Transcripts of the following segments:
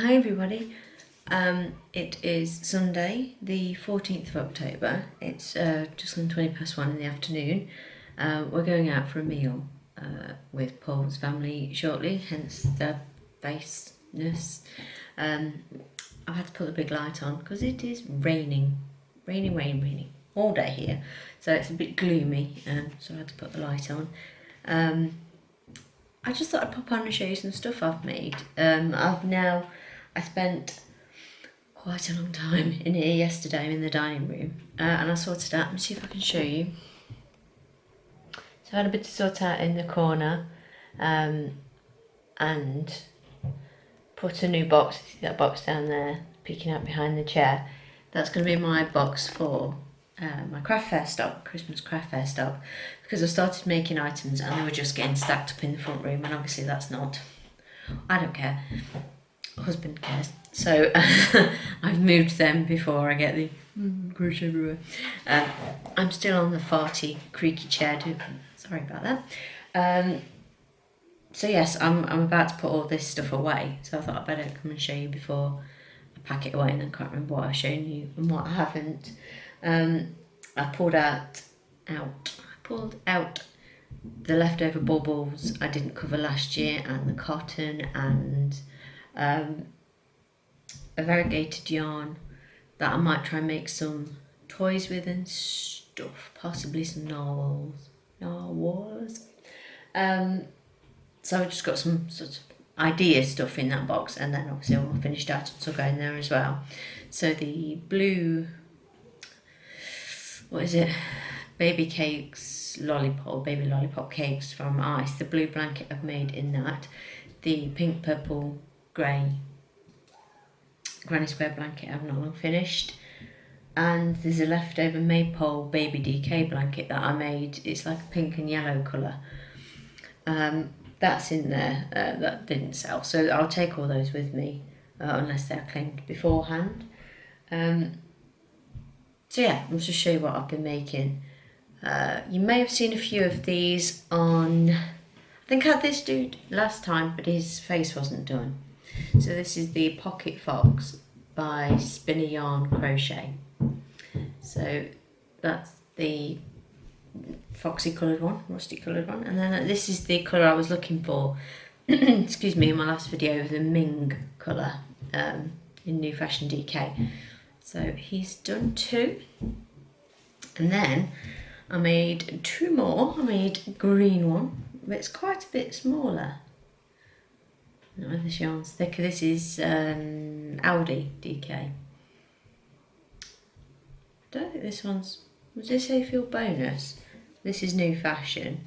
Hi everybody, it is Sunday the 14th of October. It's just on 20 past 1 in the afternoon. We're going out for a meal with Paul's family shortly, hence the baseness. I've had to put the big light on because it is raining all day here, so it's a bit gloomy, so I had to put the light on. I just thought I'd pop on and show you some stuff I've made. I spent quite a long time in here yesterday. I'm in the dining room, and I sorted out. Let me see if I can show you. So I had a bit to sort out in the corner, and put a new box. See that box down there, peeking out behind the chair? That's going to be my box for my craft fair stock, Christmas craft fair stock, because I started making items and they were just getting stacked up in the front room, and obviously that's not. I don't care. Husband cares, so I've moved them before I get the crochet everywhere. I'm still on the farty creaky chair. Sorry about that. So yes, I'm about to put all this stuff away, so I thought I'd better come and show you before I pack it away, and I can't remember what I've shown you and what I haven't. I pulled out the leftover baubles I didn't cover last year, and the cotton, and a variegated yarn that I might try and make some toys with and stuff, possibly some narwhals. So I've just got some sort of idea stuff in that box, and then obviously all my finished items will go in there as well. So the blue, what is it? Baby cakes, baby lollipop cakes from Ice. The blue blanket I've made in that. The pink, purple, grey granny square blanket I've not long finished. And there's a leftover maypole baby DK blanket that I made. It's like a pink and yellow colour. That's in there, that didn't sell. So I'll take all those with me, unless they're claimed beforehand. So yeah, I'll just show you what I've been making. You may have seen a few of these on, I think I had this dude last time, but his face wasn't done. So this is the Pocket Fox by Spinner Yarn Crochet. So that's the foxy coloured one, rusty coloured one, and then this is the colour I was looking for excuse me, in my last video, the Ming colour in New Fashion DK. So he's done two, and then I made two more. I made a green one, but it's quite a bit smaller. I don't know if this yarn's thicker. This is Aldi DK. I don't think this one's, was this a field bonus? This is New Fashion.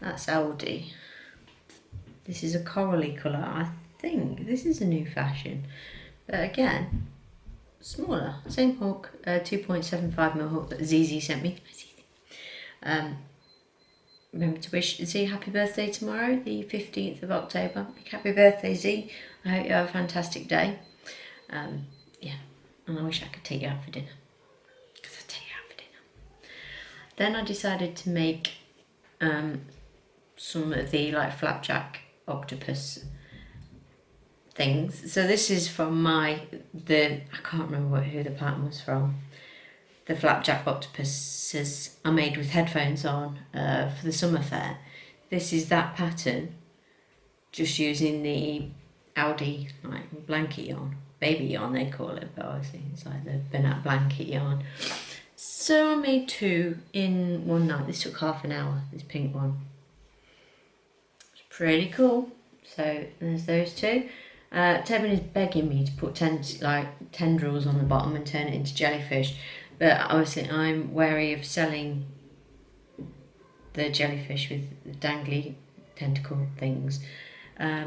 That's Aldi. This is a corally colour. I think this is a New Fashion. But again, smaller. Same hook, 2.75mm hook that ZZ sent me. Remember to wish Z happy birthday tomorrow, the 15th of October. Big happy birthday, Z. I hope you have a fantastic day. Yeah, and I wish I could take you out for dinner. Because I take you out for dinner. Then I decided to make some of the like flapjack octopus things. So this is from I can't remember who the pattern was from. The flapjack octopuses I made with headphones on for the summer fair. This is that pattern, just using the Aldi like blanket yarn, baby yarn they call it, but obviously it's like the Banat blanket yarn. So I made two in one night. This took half an hour, this pink one. It's pretty cool. So there's those two. Tobin is begging me to put tendrils on the bottom and turn it into jellyfish, but obviously I'm wary of selling the jellyfish with the dangly tentacle things. I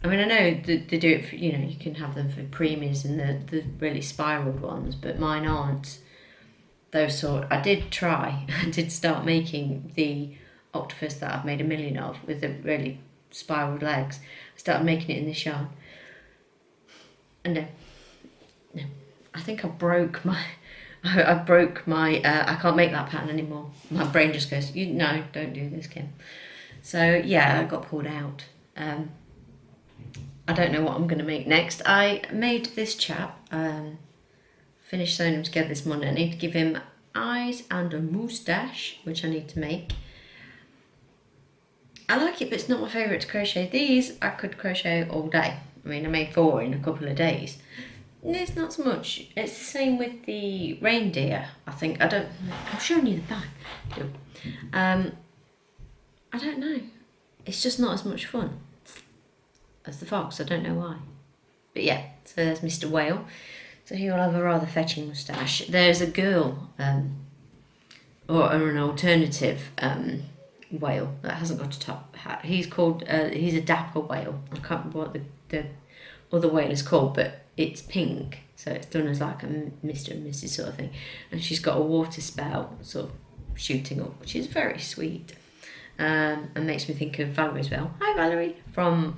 mean, I know they do it for, you can have them for preemies and the really spiraled ones, but mine aren't those sort. I did try, I did start making the octopus that I've made a million of with the really spiraled legs. I started making it in this yarn, and no, I think I broke my I can't make that pattern anymore. My brain just goes, no, don't do this, Kim. So yeah, I got pulled out. I don't know what I'm going to make next. I made this chap, finished sewing him together this morning. I need to give him eyes and a moustache, which I need to make. I like it, but it's not my favourite to crochet. These I could crochet all day. I mean, I made 4 in a couple of days. It's not so much. It's the same with the reindeer, I think. I'm showing you the back. I don't know. It's just not as much fun as the fox. I don't know why. But yeah, so there's Mr. Whale. So he will have a rather fetching moustache. There's a girl, or an alternative whale that hasn't got a top hat. He's called, he's a dapper whale. I can't remember what the other whale is called, but it's pink. So it's done as like a Mr. and Mrs. sort of thing. And she's got a water spout sort of shooting up, which is very sweet. And makes me think of Valerie as well. Hi Valerie, from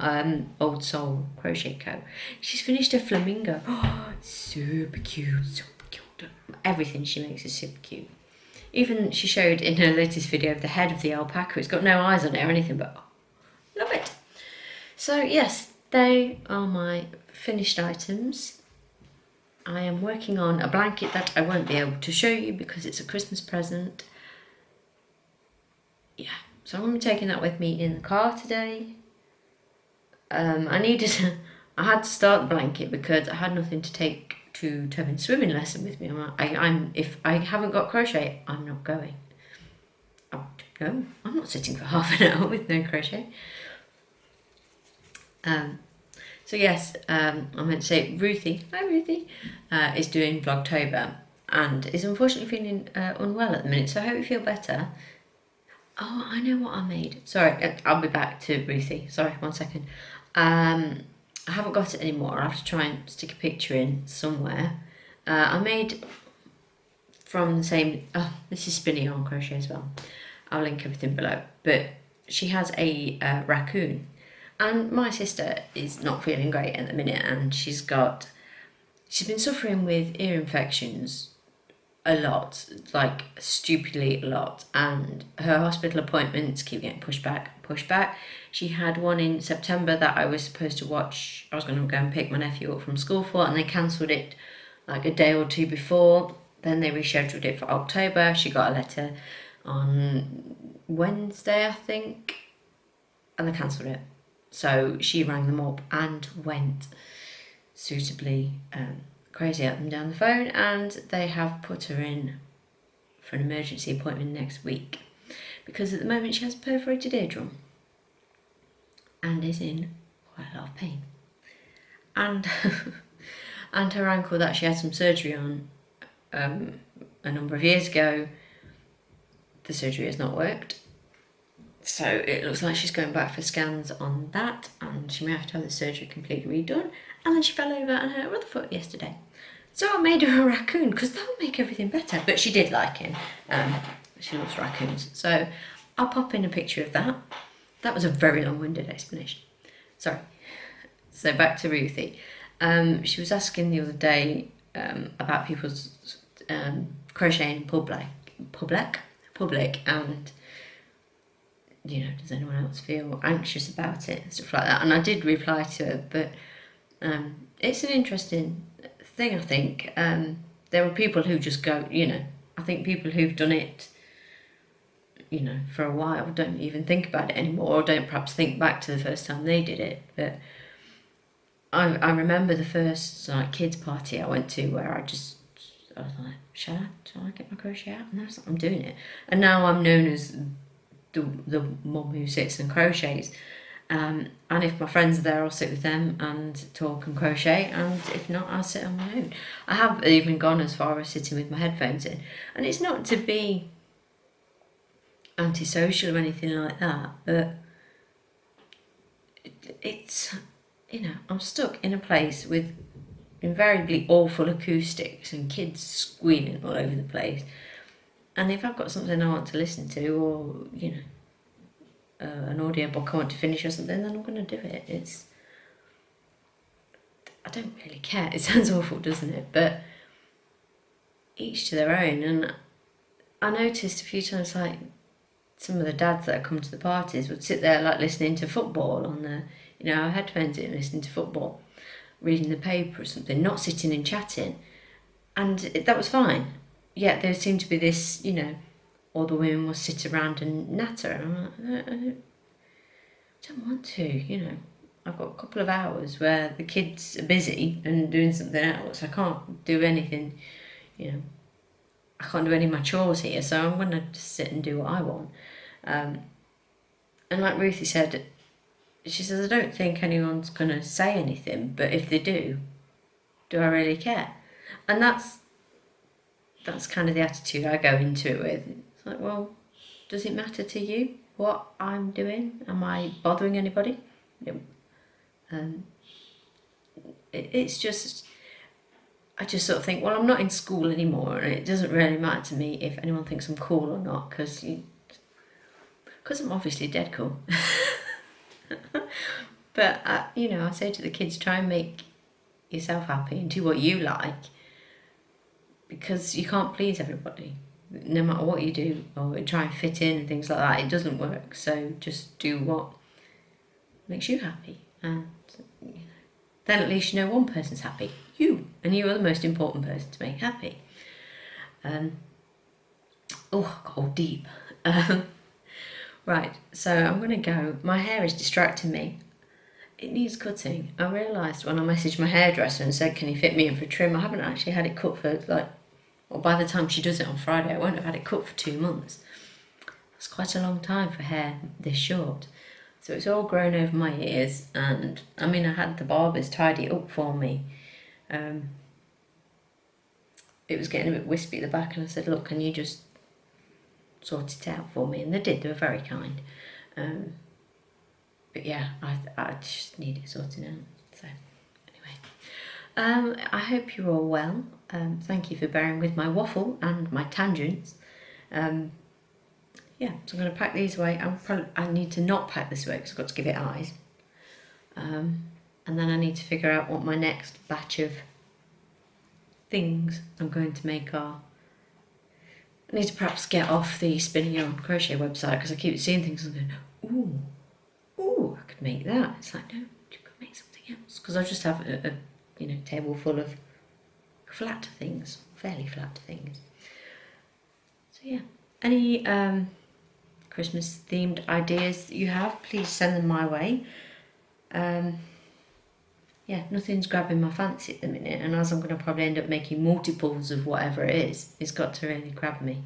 Old Soul Crochet Co. She's finished a flamingo. Oh, super cute, super cute. Everything she makes is super cute. Even she showed in her latest video of the head of the alpaca. It's got no eyes on it or anything, but love it. So yes, they are my finished items. I am working on a blanket that I won't be able to show you because it's a Christmas present. Yeah. So I'm going to be taking that with me in the car today. I had to start the blanket because I had nothing to take to Tobin's swimming lesson with me. If I haven't got crochet, I'm not going. No, I'm not sitting for half an hour with no crochet. So yes, I meant to say Ruthie, hi Ruthie, is doing Vlogtober and is unfortunately feeling unwell at the minute. So I hope you feel better. Oh, I know what I made. Sorry, I'll be back to Ruthie. Sorry, 1 second. I haven't got it anymore. I'll have to try and stick a picture in somewhere. I made from the same... Oh, this is Spinny on Crochet as well. I'll link everything below. But she has a raccoon. And my sister is not feeling great at the minute. And she's been suffering with ear infections a lot, like stupidly a lot, and her hospital appointments keep getting pushed back. She had one in September that I was supposed to watch. I was going to go and pick my nephew up from school for, and they cancelled it like a day or 2 before. Then they rescheduled it for October. She got a letter on Wednesday, I think, and they cancelled it. So she rang them up and went suitably crazy at them down the phone, and they have put her in for an emergency appointment next week because at the moment she has a perforated eardrum and is in quite a lot of pain, and and her ankle that she had some surgery on a number of years ago, the surgery has not worked, so it looks like she's going back for scans on that, and she may have to have the surgery completely redone. And then she fell over and hurt her other foot yesterday. So I made her a raccoon because that would make everything better. But she did like him. She loves raccoons. So I'll pop in a picture of that. That was a very long-winded explanation. Sorry. So back to Ruthie. She was asking the other day about people's crocheting in public, and you know, does anyone else feel anxious about it and stuff like that? And I did reply to her, but it's an interesting thing, I think. There are people who just go, you know, I think people who've done it, you know, for a while don't even think about it anymore, or don't perhaps think back to the first time they did it. But I remember the first like kids party I went to where I was like, shall I get my crochet out? And I was like, I'm doing it. And now I'm known as the mum who sits and crochets, and if my friends are there, I'll sit with them and talk and crochet, and if not, I'll sit on my own. I have even gone as far as sitting with my headphones in, and it's not to be antisocial or anything like that, but it's, you know, I'm stuck in a place with invariably awful acoustics and kids squealing all over the place. And if I've got something I want to listen to, or, you know, an audiobook I want to finish or something, then I'm going to do it. I don't really care. It sounds awful, doesn't it? But each to their own. And I noticed a few times, like, some of the dads that come to the parties would sit there, like, listening to football on the you know, headphones in, listening to football, reading the paper or something, not sitting and chatting. And that was fine. Yet there seemed to be this, you know, all the women will sit around and natter. And I'm like, I don't want to, you know. I've got a couple of hours where the kids are busy and doing something else. I can't do anything, you know. I can't do any of my chores here, so I'm going to just sit and do what I want. And like Ruthie said, she says, I don't think anyone's going to say anything, but if they do I really care? And that's kind of the attitude I go into it with. It's like, well, does it matter to you what I'm doing? Am I bothering anybody? No. It's just, I just sort of think, well, I'm not in school anymore, and it doesn't really matter to me if anyone thinks I'm cool or not, because I'm obviously dead cool. But, you know, I say to the kids, try and make yourself happy and do what you like, because you can't please everybody. No matter what you do, or try and fit in and things like that, it doesn't work. So just do what makes you happy. And you know, then at least you know one person's happy. You. And you are the most important person to make happy. I got all deep. Right, so I'm going to go. My hair is distracting me. It needs cutting. I realised when I messaged my hairdresser and said, can you fit me in for a trim? I haven't actually had it cut for by the time she does it on Friday, I won't have had it cut for 2 months. It's quite a long time for hair this short. So it's all grown over my ears, and I mean, I had the barbers tidy it up for me. It was getting a bit wispy at the back, and I said, look, can you just sort it out for me? And they did. They were very kind. But yeah, I just need it sorting out. So anyway, I hope you're all well. Thank you for bearing with my waffle and my tangents. Yeah, so I'm going to pack these away. I need to not pack this away because I've got to give it eyes. And then I need to figure out what my next batch of things I'm going to make are. I need to perhaps get off the Spinning Yarn Crochet website, because I keep seeing things and going, ooh, I could make that. It's like, no, you could make something else. Because I just have a table full of flat things, fairly flat things. So yeah, any Christmas themed ideas that you have, please send them my way. Yeah, nothing's grabbing my fancy at the minute, and as I'm going to probably end up making multiples of whatever it is, it's got to really grab me.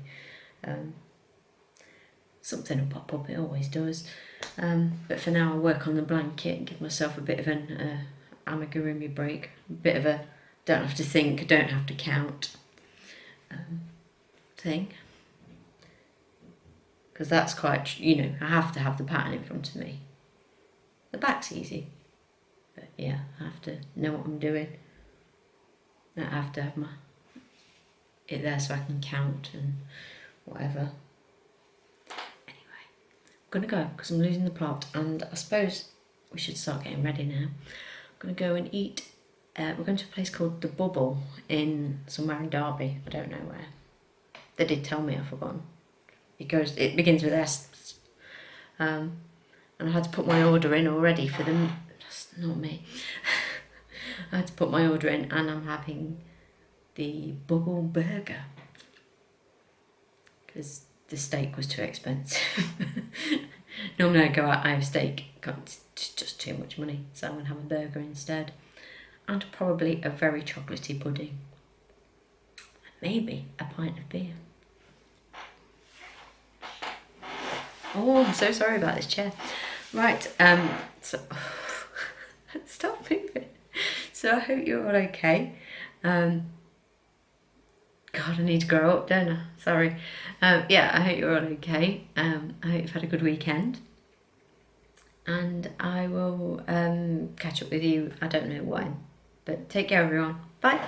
Something will pop up, it always does. But for now I'll work on the blanket and give myself a bit of an amigurumi break, a bit of a don't have to think, don't have to count thing. Because that's quite, I have to have the pattern in front of me. The back's easy. But yeah, I have to know what I'm doing. I have to have it there so I can count and whatever. Anyway, I'm going to go because I'm losing the plot, and I suppose we should start getting ready now. I'm going to go and eat. We're going to a place called The Bubble in somewhere in Derby. I don't know where. They did tell me, I've forgotten. It begins with S. And I had to put my order in already for them. That's not me. I had to put my order in, and I'm having the Bubble Burger because the steak was too expensive. Normally I go out, I have steak. It's just too much money, so I'm going to have a burger instead. And probably a very chocolatey pudding. And maybe a pint of beer. Oh, I'm so sorry about this chair. Right, so stop moving. So I hope you're all okay. God, I need to grow up, don't I? Sorry. Yeah, I hope you're all okay. I hope you've had a good weekend. And I will catch up with you, I don't know when. But take care, everyone. Bye.